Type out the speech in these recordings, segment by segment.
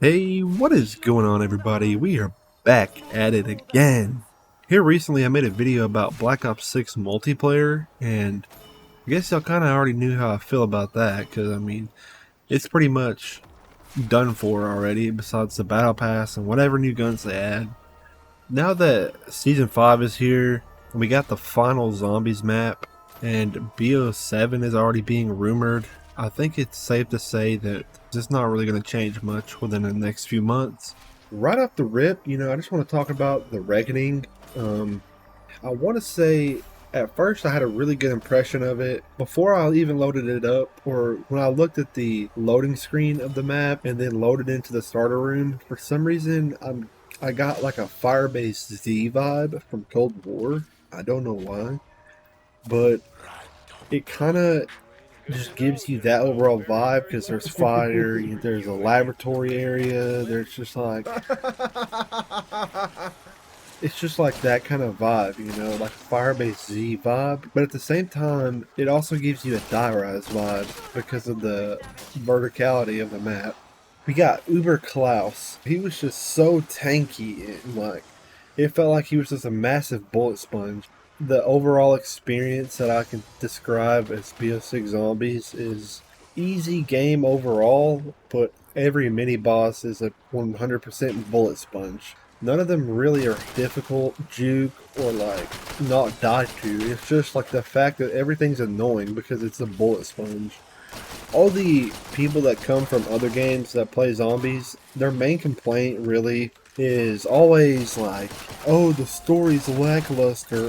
Hey, what is going on, everybody? We are back at it again. Here recently I made a video about Black Ops 6 multiplayer, and I guess y'all kind of already knew how I feel about that, because I mean, it's pretty much done for already, besides the Battle Pass and whatever new guns they add. Now that Season 5 is here, we got the final Zombies map, and Bo7 is already being rumored. I think it's safe to say that it's not really going to change much within the next few months. Right off the rip, I just want to talk about the Reckoning. I want to say at first I had a really good impression of it before I even loaded it up, or when I looked at the loading screen of the map and then loaded into the starter room. For some reason, I got like a Firebase Z vibe from Cold War. I don't know why, but it kind of just gives you that overall vibe because there's fire, there's a laboratory area, there's just like it's just like that kind of vibe, like a Firebase Z vibe. But at the same time, it also gives you a Die Rise vibe because of the verticality of the map. We got Uber Klaus. He was just so tanky and like it felt like he was just a massive bullet sponge. The overall experience that I can describe as BO6 Zombies is easy game overall, but every mini boss is a 100% bullet sponge. None of them really are difficult, juke, or like not die to. It's just like the fact that everything's annoying because it's a bullet sponge. All the people that come from other games that play zombies, their main complaint really is always like, oh, the story's lackluster,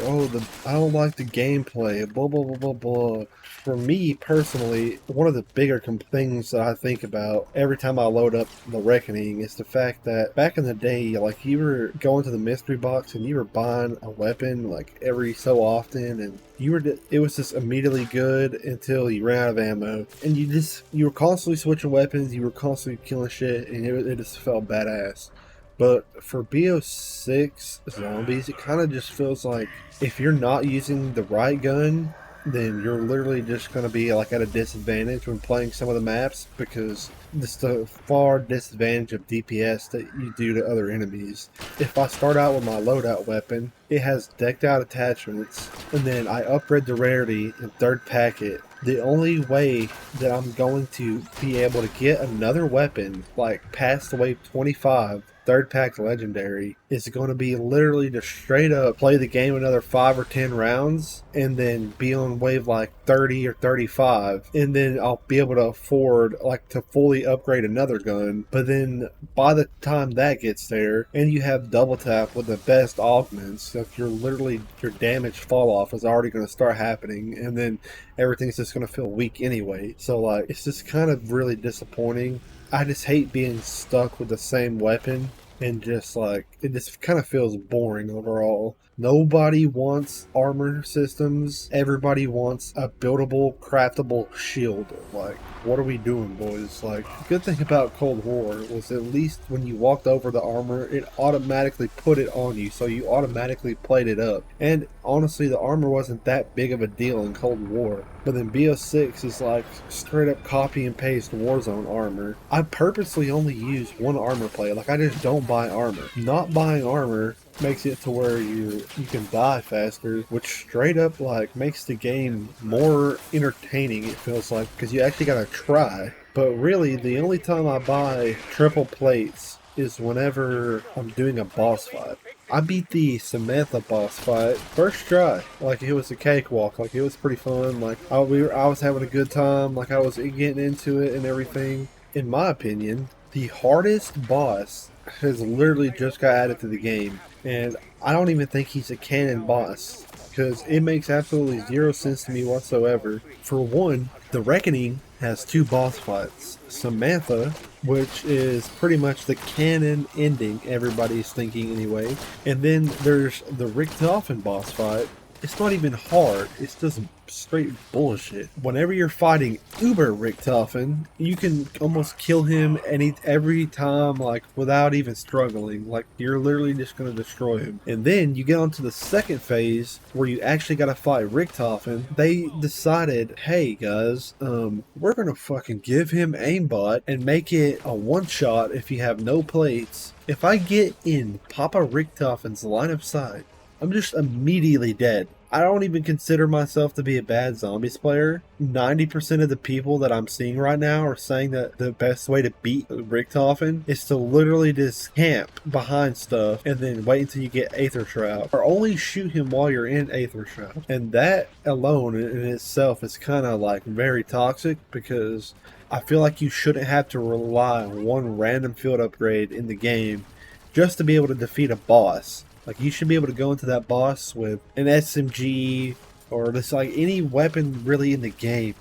I don't like the gameplay, blah blah blah blah blah. For me personally, one of the bigger things that I think about every time I load up The Reckoning is the fact that back in the day, like you were going to the mystery box and you were buying a weapon like every so often, and it was just immediately good until you ran out of ammo, and you were constantly switching weapons, you were constantly killing shit, and it just felt badass. But for BO6 Zombies, it kind of just feels like if you're not using the right gun, then you're literally just going to be like at a disadvantage when playing some of the maps because just the far disadvantage of DPS that you do to other enemies. If I start out with my loadout weapon, it has decked out attachments, and then I upgrade the rarity in third packet. The only way that I'm going to be able to get another weapon like past the wave 25 third pack legendary is going to be literally just straight up play the game another 5 or 10 rounds and then be on wave like 30 or 35, and then I'll be able to afford like to fully upgrade another gun. But then by the time that gets there and you have double tap with the best augments, so if you're literally your damage fall off is already going to start happening, and then everything's just going to feel weak anyway. So like it's just kind of really disappointing. I just hate being stuck with the same weapon, and just like it just kind of feels boring overall. Nobody wants armor systems. Everybody wants a buildable, craftable shield. Like, what are we doing, boys? Like, the good thing about Cold War was at least when you walked over the armor, it automatically put it on you, so you automatically played it up. And honestly, the armor wasn't that big of a deal in Cold War. But then BO6 is like straight up copy and paste Warzone armor. I purposely only use one armor play. Like, I just don't buy armor. Not buying armor makes it to where you can die faster, which straight up like makes the game more entertaining, it feels like, because you actually gotta try. But really, the only time I buy triple plates is whenever I'm doing a boss fight. I beat the Samantha boss fight first try. Like, it was a cakewalk. Like, it was pretty fun. Like, I was having a good time. Like, I was getting into it and everything. In my opinion, the hardest boss has literally just got added to the game, and I don't even think he's a canon boss because it makes absolutely zero sense to me whatsoever. For one, the Reckoning has two boss fights. Samantha, which is pretty much the canon ending everybody's thinking anyway, and then there's the Richtofen boss fight, It's not even hard. It's just straight bullshit. Whenever you're fighting Uber Richtofen, you can almost kill him every time, like, without even struggling. Like, you're literally just gonna destroy him. And then you get onto the second phase where you actually gotta fight Richtofen. They decided, hey guys, we're gonna fucking give him aimbot and make it a one-shot if you have no plates. If I get in Papa Richtofen's line of sight, I'm just immediately dead. I don't even consider myself to be a bad zombies player. 90% of the people that I'm seeing right now are saying that the best way to beat Richtofen is to literally just camp behind stuff and then wait until you get Aether Shroud. Or only shoot him while you're in Aether Shroud. And that alone in itself is kind of like very toxic, because I feel like you shouldn't have to rely on one random field upgrade in the game just to be able to defeat a boss. Like, you should be able to go into that boss with an SMG or just like any weapon really in the game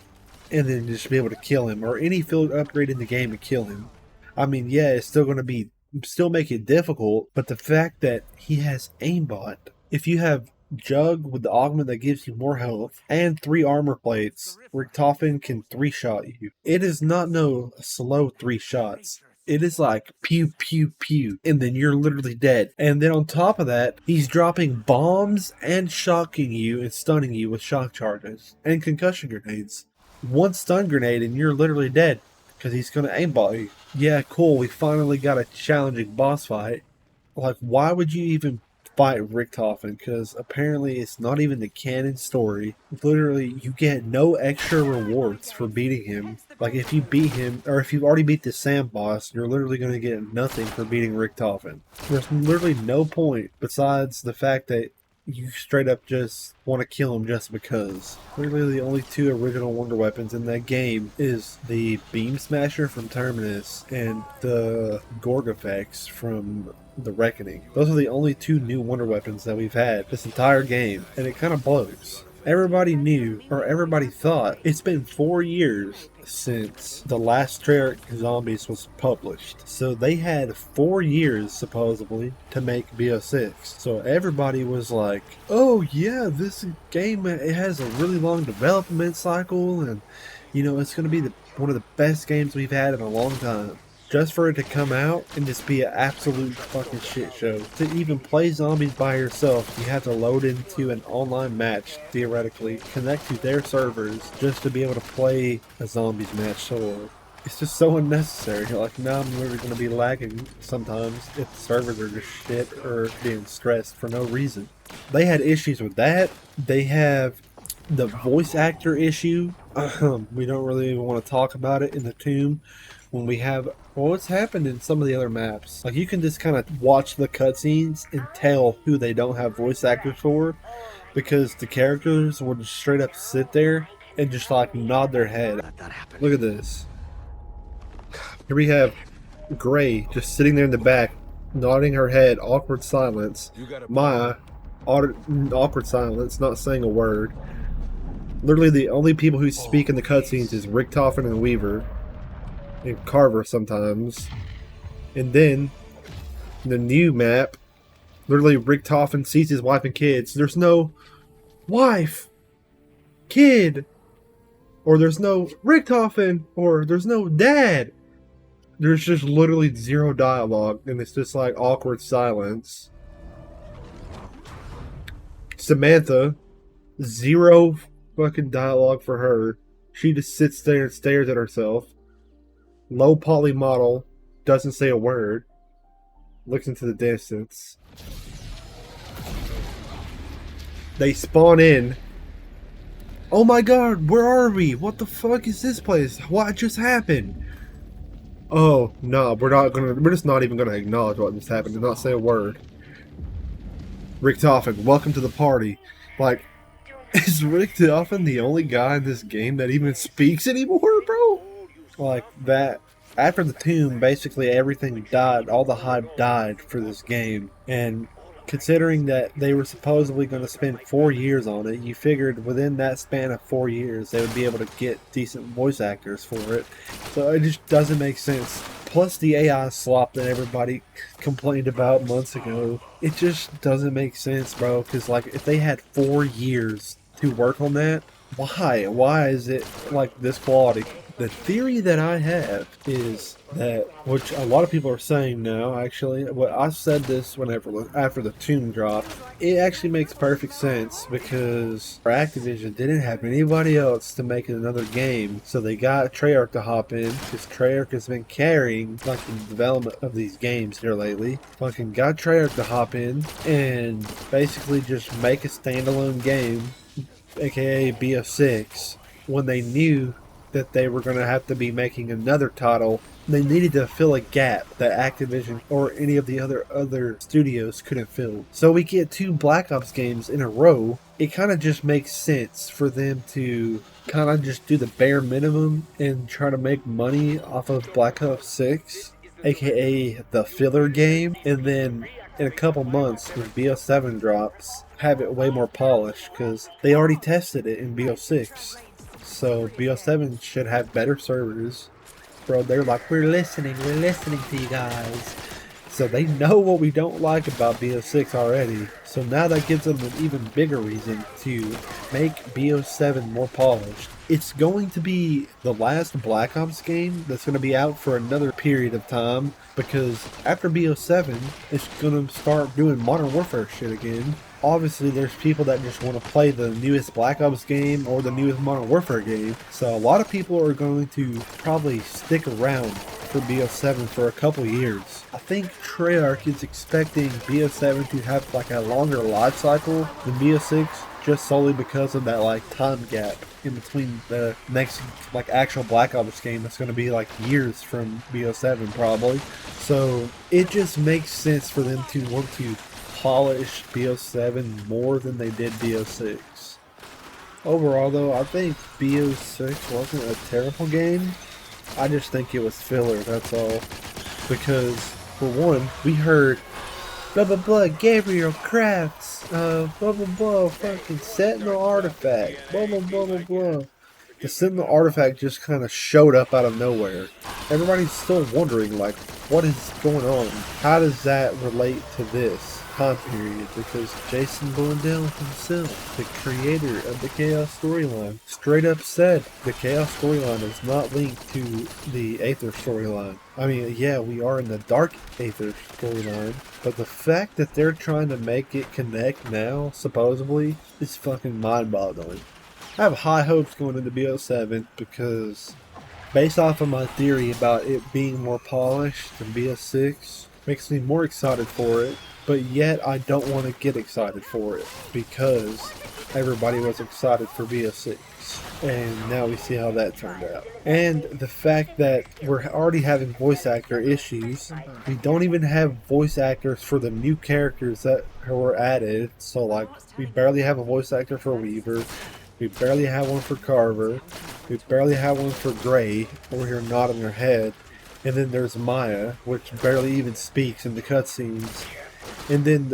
and then just be able to kill him, or any field upgrade in the game to kill him. I mean, yeah, it's still going to still make it difficult, but the fact that he has aimbot, if you have Jug with the augment that gives you more health and 3 armor plates, Richtofen can 3-shot you. It is not no slow 3 shots. It is like pew, pew, pew, and then you're literally dead. And then on top of that, he's dropping bombs and shocking you and stunning you with shock charges and concussion grenades. One stun grenade and you're literally dead because he's going to aimbot you. Yeah, cool, we finally got a challenging boss fight. Like, why would you even fight Richtofen? Because apparently it's not even the canon story. Literally, you get no extra rewards for beating him. Like, if you beat him, or if you've already beat the Sand boss, you're literally going to get nothing for beating Richtofen. There's literally no point besides the fact that you straight up just want to kill him just because. Literally the only 2 original wonder weapons in that game is the Beam Smasher from Terminus and the Gorgafex from The Reckoning. Those are the only 2 new wonder weapons that we've had this entire game, and it kind of blows. Everybody knew, or everybody thought, it's been 4 years since the last Treyarch Zombies was published. So they had 4 years, supposedly, to make Bo6. So everybody was like, oh yeah, this game, it has a really long development cycle, and, you know, it's going to be one of the best games we've had in a long time. Just for it to come out and just be an absolute fucking shit show. To even play zombies by yourself, you have to load into an online match, theoretically, connect to their servers, just to be able to play a zombies match solo. It's just so unnecessary. Like, now I'm literally going to be lagging sometimes if the servers are just shit or being stressed for no reason. They had issues with that. They have the voice actor issue. We don't really want to talk about it in the tomb. When we have, well, what's happened in some of the other maps, like, you can just kind of watch the cutscenes and tell who they don't have voice actors for, because the characters will just straight up sit there and just like nod their head. Look at this. Here we have Gray just sitting there in the back, nodding her head, awkward silence. Maya, awkward silence, not saying a word. Literally the only people who speak in the cutscenes is Richtofen and Weaver. And Carver sometimes. And then the new map, literally Richtofen sees his wife and kids. There's no wife, kid, or there's no Richtofen, or there's no dad. There's just literally 0 dialogue, and it's just like awkward silence. Samantha, 0 fucking dialogue for her. She just sits there and stares at herself. Low poly model, doesn't say a word, looks into the distance. They spawn in. Oh my god, where are we? What the fuck is this place? What just happened? Oh, no, we're just not even gonna acknowledge what just happened and not say a word. Richtofen, welcome to the party. Like, is Richtofen the only guy in this game that even speaks anymore, bro? Like, that, after the tomb, basically everything died, all the hype died for this game, and considering that they were supposedly going to spend 4 years on it, you figured within that span of 4 years they would be able to get decent voice actors for it, so it just doesn't make sense plus the AI slop that everybody complained about months ago. It just doesn't make sense, bro. Because like, if they had 4 years to work on that, why? Why is it like this quality? The theory that I have is that, which a lot of people are saying now, actually, what I said this whenever after the Tomb dropped, it actually makes perfect sense because Activision didn't have anybody else to make another game, so they got Treyarch to hop in because Treyarch has been carrying like the development of these games here lately. Fucking got Treyarch to hop in and basically just make a standalone game, aka BO6, when they knew that they were going to have to be making another title. They needed to fill a gap that Activision or any of the other studios couldn't fill. So we get 2 Black Ops games in a row. It kind of just makes sense for them to kind of just do the bare minimum and try to make money off of Black Ops 6, aka the filler game, and then in a couple months when BO7 drops, have it way more polished because they already tested it in BO6. So BO7 should have better servers. Bro, they're like, we're listening to you guys. So they know what we don't like about BO6 already. So now that gives them an even bigger reason to make BO7 more polished. It's going to be the last Black Ops game that's going to be out for another period of time, because after BO7, it's going to start doing Modern Warfare shit again. Obviously, there's people that just want to play the newest Black Ops game or the newest Modern Warfare game. So a lot of people are going to probably stick around for BO7 for a couple years. I think Treyarch is expecting BO7 to have like a longer life cycle than BO6, just solely because of that like time gap in between the next like actual Black Ops game that's going to be like years from BO7 probably. So it just makes sense for them to want to polish BO7 more than they did BO6. Overall though, I think BO6 wasn't a terrible game. I just think it was filler, that's all. Because, for one, we heard blah blah blah Gabriel Crafts, blah blah blah fucking Sentinel Artifact, blah blah blah blah blah. The Sentinel Artifact just kind of showed up out of nowhere. Everybody's still wondering, like, what is going on? How does that relate to this time period? Because Jason Blundell himself, the creator of the Chaos storyline, straight up said the Chaos storyline is not linked to the Aether storyline. I mean, yeah, we are in the Dark Aether storyline, but the fact that they're trying to make it connect now, supposedly, is fucking mind-boggling. I have high hopes going into BO7 because, based off of my theory about it being more polished than BO6, makes me more excited for it, but yet I don't want to get excited for it because everybody was excited for BO6. And now we see how that turned out. And the fact that we're already having voice actor issues. We don't even have voice actors for the new characters that were added. So like, we barely have a voice actor for Weaver. We barely have one for Carver. We barely have one for Gray, over here nodding her head. And then there's Maya, which barely even speaks in the cutscenes. And then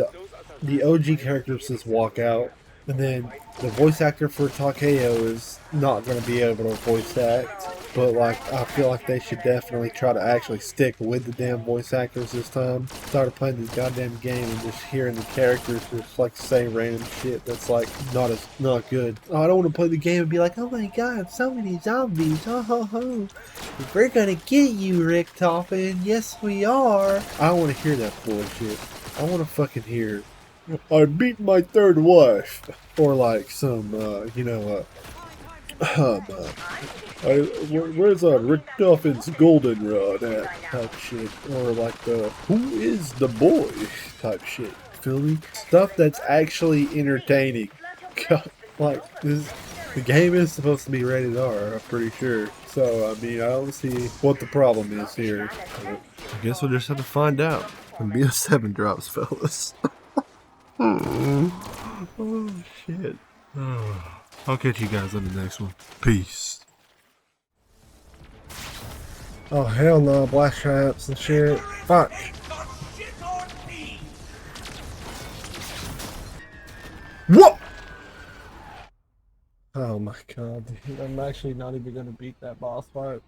the OG characters just walk out. And then the voice actor for Takeo is not going to be able to voice act. But like, I feel like they should definitely try to actually stick with the damn voice actors this time. Started playing this goddamn game and just hearing the characters just like say random shit that's like not good. Oh, I don't want to play the game and be like, oh my god, so many zombies, oh ho ho. We're gonna get you, Rick Toppin. Yes we are. I don't want to hear that bullshit. I want to fucking hear, I beat my third wife. Or like some, where's Rick Duffin's goldenrod at type shit. Or like the, who is the boy type shit. Feel me? Stuff that's actually entertaining. Like, the game is supposed to be rated R, I'm pretty sure. So, I mean, I don't see what the problem is here. But I guess we'll just have to find out when BO7 drops, fellas. Oh, shit. I'll catch you guys on the next one. Peace. Oh, hell no. Blast traps and shit. Fuck. What? Oh my god, dude. I'm actually not even gonna beat that boss fight.